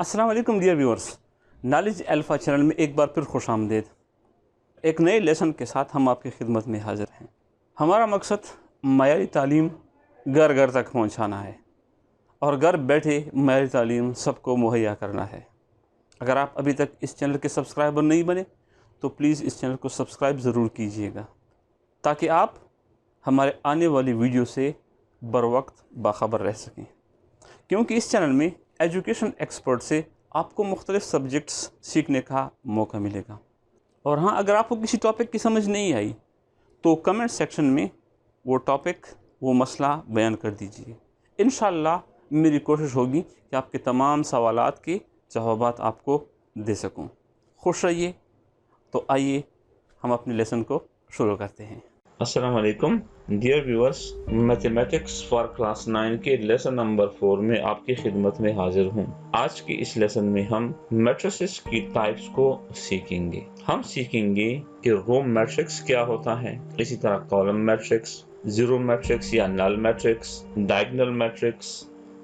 अस्सलाम वालेकुम dear viewers, knowledge alpha channel में एक बार फिर खुश आमदीद। एक नए लेसन के साथ हम आपकी खिदमत में हाज़िर हैं। हमारा मकसद मयारी तालीम घर घर तक पहुंचाना है और घर बैठे मयारी तालीम सबको मुहैया करना है। अगर आप अभी तक इस चैनल के सब्सक्राइबर नहीं बने तो प्लीज़ इस चैनल को सब्सक्राइब ज़रूर कीजिएगा ताकि आप हमारे आने वाली वीडियो से बर वक्त बाखबर रह सकें, क्योंकि इस चैनल में एजुकेशन एक्सपर्ट से आपको मुख्तलिफ़ सब्जेक्ट्स सीखने का मौका मिलेगा। और हाँ, अगर आपको किसी टॉपिक की समझ नहीं आई तो कमेंट सेक्शन में वो टॉपिक, वो मसला बयान कर दीजिए। इंशाअल्लाह मेरी कोशिश होगी कि आपके तमाम सवालात के जवाबात आपको दे सकूं। खुश रहिए। तो आइए हम अपने लेसन को शुरू करते हैं। अस्सलाम वालेकुम dear viewers, mathematics for class 9 के लेसन नंबर 4 में आपकी खिदमत में हाजिर हूँ। आज की इस लेसन में हम मैट्रिसेस की टाइप्स को सीखेंगे। हम सीखेंगे कि रो मैट्रिक्स क्या होता है, इसी तरह कॉलम मैट्रिक्स, जीरो मैट्रिक्स या null matrix, diagonal matrix,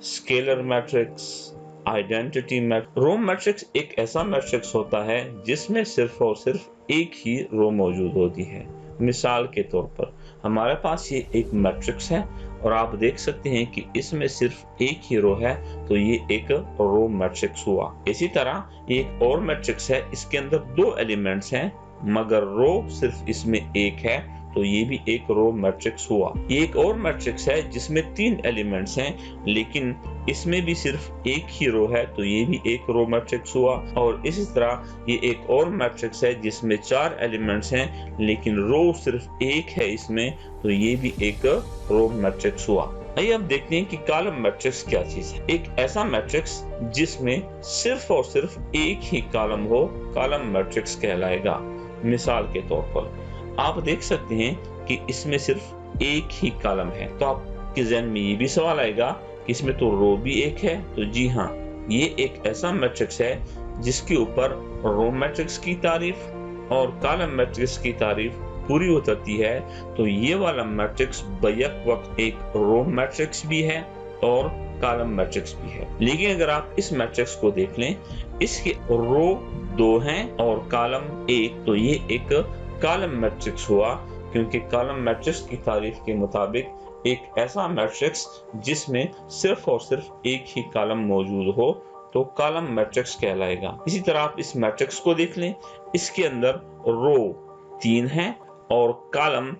scalar matrix, identity matrix. Row matrix एक ऐसा मैट्रिक्स होता है जिसमें सिर्फ और सिर्फ एक ही रो मौजूद होती है। मिसाल के तौर पर हमारे पास ये एक मैट्रिक्स है और आप देख सकते हैं कि इसमें सिर्फ एक ही रो है, तो ये एक रो मैट्रिक्स हुआ। इसी तरह एक और मैट्रिक्स है, इसके अंदर दो एलिमेंट्स हैं मगर रो सिर्फ इसमें एक है, तो ये भी एक रो मैट्रिक्स हुआ। ये एक और मैट्रिक्स है जिसमें तीन एलिमेंट्स हैं लेकिन इसमें भी सिर्फ एक ही रो है, तो ये भी एक रो मैट्रिक्स हुआ। और इसी तरह ये एक और मैट्रिक्स है जिसमें चार एलिमेंट्स हैं लेकिन रो सिर्फ एक है इसमें, तो ये भी एक रो मैट्रिक्स हुआ। आइए अब देखते हैं कि कॉलम मैट्रिक्स क्या चीज है। एक ऐसा मैट्रिक्स जिसमें सिर्फ और सिर्फ एक ही कॉलम हो, कॉलम मैट्रिक्स कहलाएगा। मिसाल के तौर पर आप देख सकते हैं कि इसमें सिर्फ एक ही कॉलम है, तो आपके ज़हन में ये भी सवाल आएगा कि इसमें तो रो भी एक है। तो जी हाँ, ये एक ऐसा मैट्रिक्स है जिसके ऊपर रो मैट्रिक्स की तारीफ और कॉलम मैट्रिक्स की तारीफ पूरी उतरती है। तो ये वाला मैट्रिक्स बैक वक्त एक रो मैट्रिक्स भी है और कॉलम मैट्रिक्स भी है। लेकिन अगर आप इस मैट्रिक्स को देख लें, इसके रो दो हैं और कॉलम एक, तो ये एक कॉलम मैट्रिक्स हुआ, क्योंकि कॉलम मैट्रिक्स की तारीफ के मुताबिक एक ऐसा मैट्रिक्स जिसमें सिर्फ और सिर्फ एक ही कॉलम मौजूद हो तो कॉलम मैट्रिक्स कहलाएगा। इसी तरह आप इस मैट्रिक्स को देख लें, इसके अंदर रो 3 है और कॉलम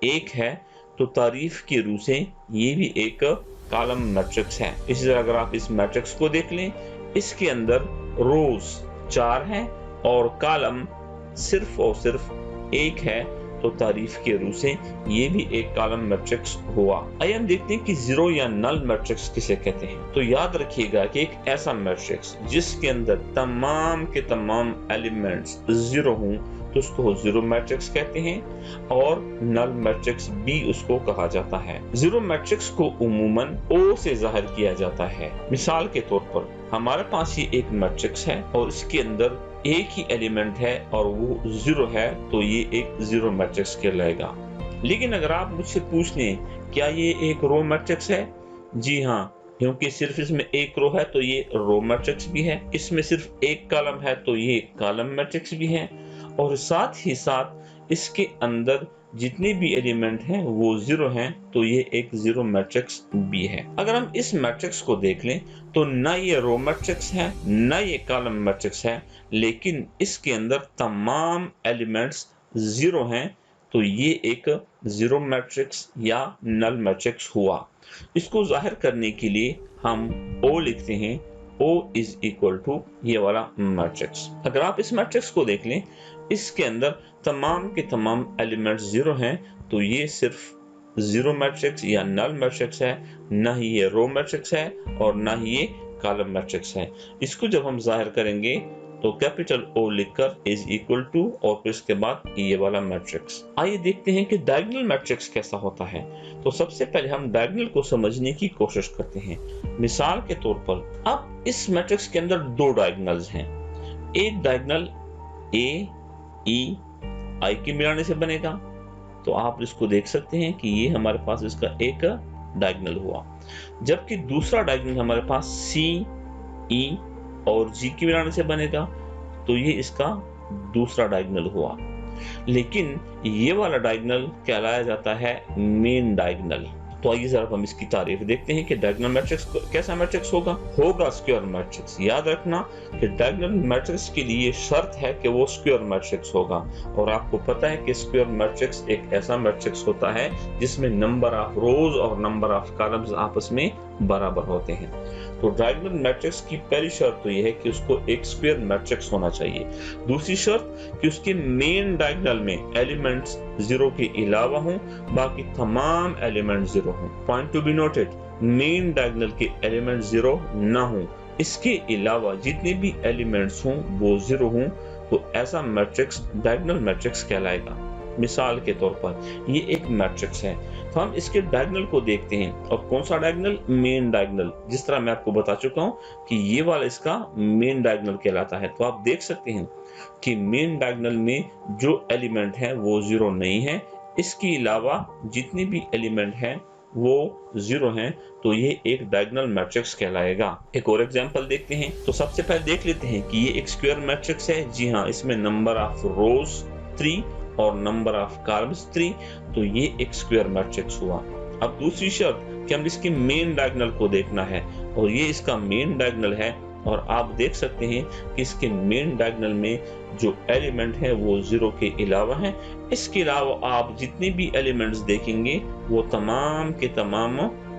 1 है, तो तारीफ की रूह से ये भी एक कॉलम मैट्रिक्स है। इसी तरह अगर आप इस मैट्रिक्स को देख लें, इसके अंदर रोज 4 हैं और कॉलम सिर्फ और सिर्फ एक है, तो तारीफ के रूह से ये भी एक कॉलम मैट्रिक्स हुआ। आइए हम देखते हैं कि जीरो या नल मैट्रिक्स किसे कहते हैं। तो याद रखिएगा कि एक ऐसा मैट्रिक्स जिसके अंदर तमाम के तमाम एलिमेंट्स जीरो हों तो उसको जीरो मैट्रिक्स कहते हैं और नल मैट्रिक्स भी उसको कहा जाता है। जीरो मैट्रिक्स को उमूमन ओ से जाहिर किया जाता है। मिसाल के तौर पर हमारे पास ये एक मैट्रिक्स है और इसके अंदर एक ही एलिमेंट है और वो जीरो है, तो ये एक जीरो मैट्रिक्स कहलाएगा। लेकिन अगर आप मुझसे पूछ लें क्या ये एक रो मैट्रिक्स है, जी हाँ, क्योंकि सिर्फ इसमें एक रो है तो ये रो मैट्रिक्स भी है, इसमें सिर्फ एक कॉलम है तो ये कॉलम मैट्रिक्स भी है, और साथ ही साथ इसके अंदर जितने भी एलिमेंट हैं वो जीरो हैं, तो ये एक जीरो मैट्रिक्स भी है। अगर हम इस मैट्रिक्स को देख लें तो ना ये रो मैट्रिक्स है ना ये कॉलम मैट्रिक्स है, लेकिन इसके अंदर तमाम एलिमेंट्स जीरो हैं, तो ये एक जीरो मैट्रिक्स या नल मैट्रिक्स हुआ। इसको जाहिर करने के लिए हम O लिखते हैं, O इज इक्वल टू ये वाला मैट्रिक्स। अगर आप इस मैट्रिक्स को देख लें, इसके अंदर तमाम के तमाम एलिमेंट्स जीरो हैं, तो ये सिर्फ जीरो मैट्रिक्स या नल मैट्रिक्स है, ना ही ये रो मैट्रिक्स है और ना ही ये कॉलम मैट्रिक्स है। इसको जब हम जाहिर करेंगे तो कैपिटल O लिखकर इज इक्वल टू और फिर इसके बाद ये वाला मैट्रिक्स। आइए देखते हैं कि डायगोनल मैट्रिक्स कैसा होता है। तो सबसे पहले हम डायगोनल को समझने की कोशिश करते हैं। मिसाल के तौर पर अब इस मैट्रिक्स के अंदर दो डायगोनल्स हैं। एक डायगोनल A E I के मिलाने से बनेगा, तो आप इसको देख सकते हैं कि ये हमारे पास इसका एक डायगोनल हुआ, जबकि दूसरा डायगोनल हमारे पास C E और जी की मिलाने से बनेगा, तो ये इसका दूसरा डायगोनल हुआ। लेकिन ये वाला डायगोनल कहलाया जाता है मेन डायगोनल। तो आइए जरा हम इसकी तारीफ देखते हैं कि डायगोनल मैट्रिक्स कैसा मैट्रिक्स होगा स्क्वायर मैट्रिक्स। याद रखना कि डायगोनल मैट्रिक्स के लिए शर्त है कि वो स्क्वायर मैट्रिक्स होगा, और आपको पता है कि स्क्वायर मैट्रिक्स एक ऐसा मैट्रिक्स होता है जिसमें नंबर ऑफ रोज और नंबर ऑफ कॉलम्स आपस में बराबर होते हैं। तो डायगोनल मैट्रिक्स की पहली शर्त तो यह है कि उसको एक स्क्वायर मैट्रिक्स होना चाहिए। दूसरी शर्त कि उसके मेन डायगोनल में एलिमेंट्स 0 के अलावा हों, बाकी तमाम एलिमेंट 0 हों। Point to be noted, main diagonal के एलिमेंट 0 ना हों, इसके अलावा जितने भी एलिमेंट्स हों वो 0 हों, तो ऐसा मैट्रिक्स डायगोनल मैट्रिक्स कहलाएगा। मिसाल के तौर पर ये एक मैट्रिक्स है, तो हम इसके डायगोनल को देखते हैं। और कौन सा डायगोनल? Main diagonal. जिस तरह मैं आपको बता चुका हूं कि ये वाला इसका मेन डायगोनल कहलाता है। तो आप देख सकते हैं कि मेन डायगोनल में जो एलिमेंट है वो 0 नहीं है, इसके अलावा जितने भी एलिमेंट हैं वो 0 हैं, तो ये एक डायगोनल मैट्रिक्स कहलाएगा। एक और एग्जांपल देखते हैं। तो सबसे पहले देख लेते हैं कि ये एक स्क्वायर मैट्रिक्स है। जी हाँ, इसमें नंबर ऑफ रोज 3 और नंबर ऑफ कॉलम्स 3, तो ये एक स्क्वायर मैट्रिक्स हुआ। अब दूसरी शर्त कि हम इसके मेन डायगोनल को देखना है, और ये इसका मेन डायगोनल है। और आप देख सकते हैं कि इसके मेन डायगोनल में जो एलिमेंट है वो 0 के अलावा हैं। इसके अलावा आप जितने भी एलिमेंट्स देखेंगे वो तमाम के तमाम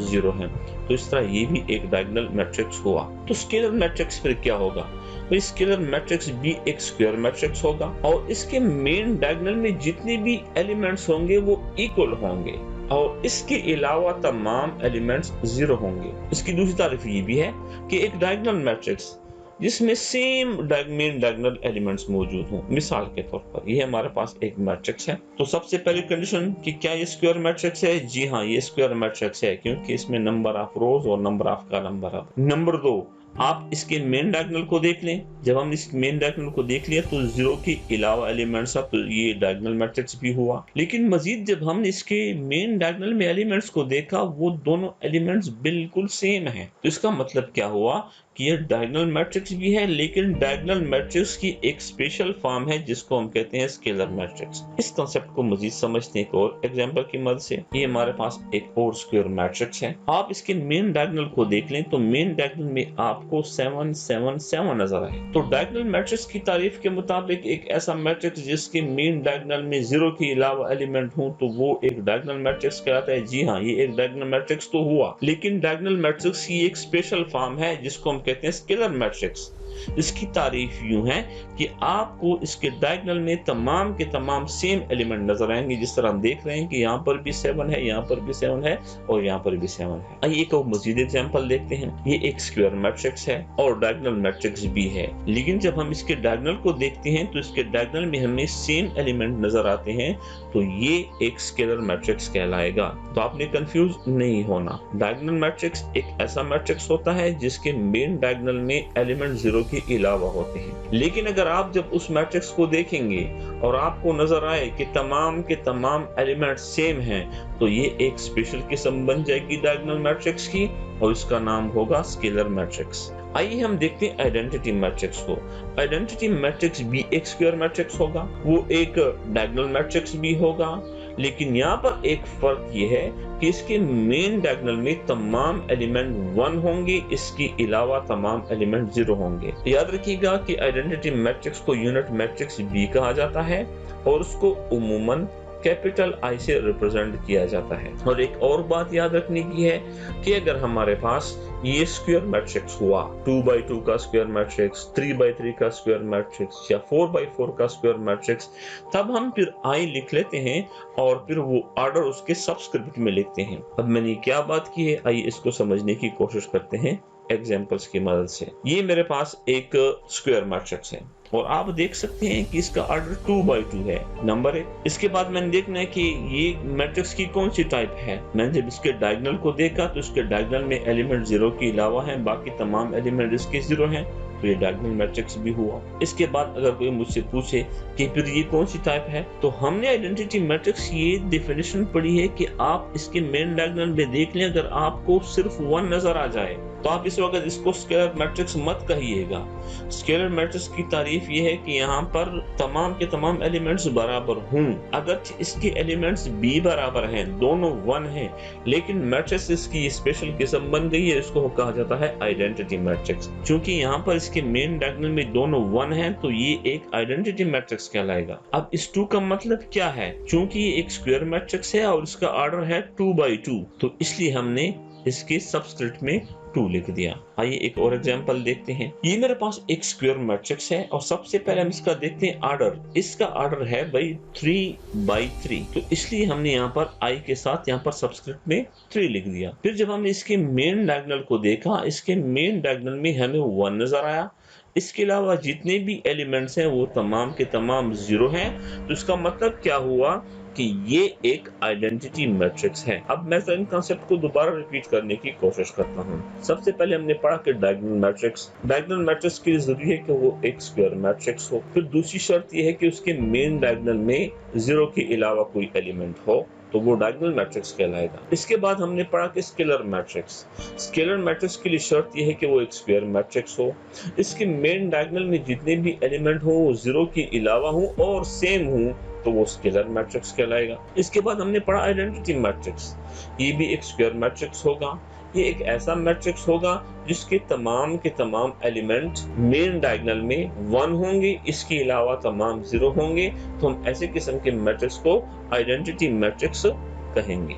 0 हैं। तो इस तरह ये भी एक डायगोनल मैट्रिक्स हुआ। तो स्केलर मैट्रिक्स फिर क्या होगा? तो स्केलर मैट्रिक्स भी एक स्क्वायर मैट्रिक्स होगा, और इसके मेन डायगोनल में जितने भी एलिमेंट्स होंगे वो इक्वल होंगे, और इसके अलावा तमाम एलिमेंट्स 0 होंगे। इसकी दूसरी तारीफ ये भी है कि एक डायगोनल मैट्रिक्स जिसमें सेम मेन डायगोनल एलिमेंट्स मौजूद हों। मिसाल के तौर पर ये हमारे पास एक मैट्रिक्स है, तो सबसे पहली कंडीशन कि क्या ये स्क्वायर मैट्रिक्स है? जी हाँ, ये स्क्वायर मैट्रिक्स है, क्योंकि इसमें नंबर ऑफ रोज और नंबर ऑफ कॉलम बराबर। नंबर 2, आप इसके मेन डायगोनल को देख लें। जब हम इस मेन डायगोनल को देख लिया तो 0 के अलावा एलिमेंट्स, तो ये डायगोनल मैट्रिक्स भी हुआ। लेकिन मजीद जब हमने इसके मेन डायगोनल में एलिमेंट्स को देखा, वो दोनों एलिमेंट्स बिल्कुल सेम हैं। तो इसका मतलब क्या हुआ कि ये डायगोनल मैट्रिक्स भी है, लेकिन डायगोनल मैट्रिक्स की एक स्पेशल फॉर्म है जिसको हम कहते हैं स्केलर मैट्रिक्स। इस कंसेप्ट को मजीद समझने एक और एग्जांपल की मदद से, ये हमारे पास एक और स्क्वायर मैट्रिक्स है। आप इसके मेन डायगोनल को देख लें तो मेन डायगोनल में आपको 7 7 7 नजर आए। तो डायगोनल मैट्रिक्स की तारीफ के मुताबिक एक ऐसा मैट्रिक्स जिसके मेन डायगोनल में 0 के अलावा एलिमेंट हो, तो वो एक डायगोनल मैट्रिक्स कहलाता है। जी हाँ, ये एक डायगोनल मैट्रिक्स तो हुआ, लेकिन डायगोनल मैट्रिक्स की एक स्पेशल फॉर्म है जिसको हम कहते हैं स्केलर मैट्रिक्स। इसकी तारीफ यूं है कि आपको इसके डायगोनल में तमाम के तमाम सेम एलिमेंट नजर आएंगे। जिस तरह हम देख रहे हैं कि यहाँ पर भी 7 है, यहाँ पर भी 7 है और यहाँ पर भी 7 है। आइए एक और मजीद एग्जांपल देखते हैं। ये एक स्क्वायर मैट्रिक्स है और डायगोनल मैट्रिक्स भी है, लेकिन जब हम इसके डायगोनल को देखते हैं तो इसके डायगोनल में हमें सेम एलिमेंट नजर आते हैं, तो ये एक स्केलर मैट्रिक्स कहलाएगा। तो आपने कंफ्यूज नहीं होना। डायगोनल मैट्रिक्स एक ऐसा मैट्रिक्स होता है जिसके मेन डायगोनल में एलिमेंट 0 के अलावा होते हैं। लेकिन अगर आप जब उस मैट्रिक्स को देखेंगे और आपको नजर आए कि तमाम के तमाम एलिमेंट सेम हैं, तो ये एक स्पेशल किस्म बन जाएगी डायगोनल मैट्रिक्स की, और इसका नाम होगा स्केलर मैट्रिक्स। आइए हम देखते हैं आइडेंटिटी मैट्रिक्स को। आइडेंटिटी मैट्रिक्स भी एक स्क्वायर मैट्रिक्स होगा, वो एक डायगोनल मैट्रिक्स भी होगा, लेकिन यहाँ पर एक फर्क ये है कि इसके मेन डायगोनल में तमाम एलिमेंट 1 होंगे, इसके अलावा तमाम एलिमेंट 0 होंगे। याद रखिएगा कि आइडेंटिटी मैट्रिक्स को यूनिट मैट्रिक्स भी कहा जाता है, और उसको उम्मूमन कैपिटल आई से रिप्रेजेंट किया जाता है। और एक और बात याद रखने की है कि अगर हमारे पास ये स्क्वायर मैट्रिक्स हुआ, 2x2 का स्क्वायर मैट्रिक्स, 3x3 का स्क्वायर मैट्रिक्स या 4x4 का स्क्वायर मैट्रिक्स, तब हम फिर आई लिख लेते हैं और फिर वो ऑर्डर उसके सबस्क्रिप्ट में लिखते हैं। अब मैंने क्या बात की है, आइए इसको समझने की कोशिश करते हैं एग्जांपल्स की मदद से। ये मेरे पास एक स्क्वायर मैट्रिक्स है और आप देख सकते हैं कि इसका ऑर्डर 2x2 है, नंबर 1। इसके बाद मैंने देखना है कि ये मैट्रिक्स की कौन सी टाइप है। मैंने जब इसके डायगोनल को देखा तो इसके डायगोनल में एलिमेंट 0 के अलावा हैं, बाकी तमाम एलिमेंट इसके 0 हैं, तो ये डायगोनल मैट्रिक्स भी हुआ। इसके बाद अगर कोई मुझसे पूछे कि फिर ये कौन सी टाइप है, तो हमने आइडेंटिटी मैट्रिक्स ये डेफिनेशन पढ़ी है कि आप इसके मेन डायगोनल में देख लें, अगर आपको सिर्फ 1 नजर आ जाए तो आप इस वक्त इसको स्केलर मैट्रिक्स मत कहिएगा। स्केलर मैट्रिक्स की तारीफ ये है कि यहाँ पर तमाम के तमाम एलिमेंट्स बराबर हों। अगर इसके एलिमेंट्स b बराबर हैं, दोनों 1 हैं, लेकिन मैट्रिक्स इसकी स्पेशल किस्म बन गई है, इसको कहा जाता है आइडेंटिटी मैट्रिक्स। क्योंकि यहाँ पर इसके मेन डायगोनल में दोनों 1 हैं, तो ये एक आइडेंटिटी मैट्रिक्स कहलाएगा। अब इस 2 का मतलब क्या है? क्योंकि ये एक स्क्वायर मैट्रिक्स है और इसका ऑर्डर है 2 by 2, तो इसलिए हमने इसके सबस्क्रिप्ट में 2 लिख दिया। आइए एक और एग्जांपल देखते हैं। ये मेरे पास एक स्क्वायर मैट्रिक्स है और सबसे पहले हम इसका देखते हैं ऑर्डर। इसका ऑर्डर है भाई 3 by 3, तो इसलिए हमने यहाँ पर i के साथ यहाँ पर सबस्क्रिप्ट में 3 लिख दिया। फिर जब हमने इसके मेन डायगोनल को देखा, इसके मेन डायगोनल में हमें 1 नजर आया। इसके अलावा जितने भी एलिमेंट्स हैं वो तमाम के तमाम 0 हैं। तो इसका मतलब क्या हुआ कि ये एक आइडेंटिटी मैट्रिक्स है। अब मैं इन कॉन्सेप्ट को दोबारा रिपीट करने की कोशिश करता हूँ। सबसे पहले हमने पढ़ा कि डायगोनल मैट्रिक्स के लिए जरूरी है कि वो एक स्क्वायर मैट्रिक्स हो। फिर दूसरी शर्त ये है कि उसके मेन डायगोनल में 0 के अलावा कोई एलिमेंट हो, तो वो डायगोनल मैट्रिक्स कहलाएगा। इसके बाद हमने पढ़ा कि स्केलर मैट्रिक्स के लिए शर्त यह है कि वो एक स्क्वायर मैट्रिक्स हो। इसके मेन डायगोनल में जितने भी एलिमेंट हो वो 0 के अलावा हो और सेम हो, तो वो स्केलर मैट्रिक्स कहलाएगा। इसके बाद हमने पढ़ा आइडेंटिटी मैट्रिक्स। ये भी एक स्क्वायर मैट्रिक्स होगा। ये एक ऐसा मैट्रिक्स होगा जिसके तमाम के तमाम एलिमेंट मेन डायगोनल में 1 होंगे, इसके अलावा तमाम 0 होंगे, तो हम ऐसे किस्म के मैट्रिक्स को आइडेंटिटी मैट्रिक्स कहेंगे।